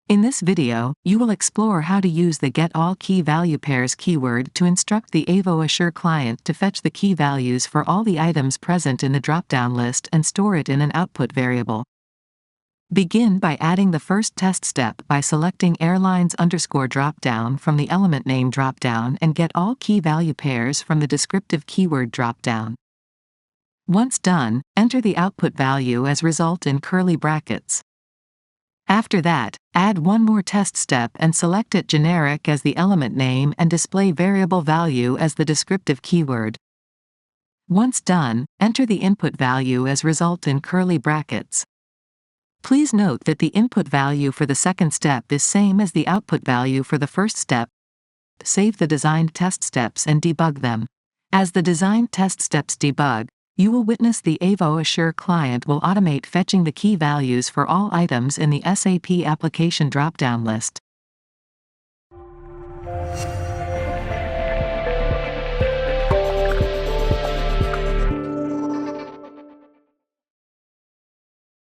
In this video, you will explore how to use the Get All Key Value Pairs keyword to instruct the Avo Assure client to fetch the key values for all the items present in the dropdown list and store it in an output variable. Begin by adding the first test step by selecting airlines _ dropdown from the element name dropdown and get all key value pairs from the descriptive keyword dropdown. Once done, enter the output value as result in curly brackets. After that, add one more test step and select it generic as the element name and display variable value as the descriptive keyword. Once done, enter the input value as result in curly brackets. Please note that the input value for the second step is same as the output value for the first step. Save the designed test steps and debug them. As the designed test steps debug, you will witness the Avo Assure client will automate fetching the key values for all items in the SAP application dropdown list.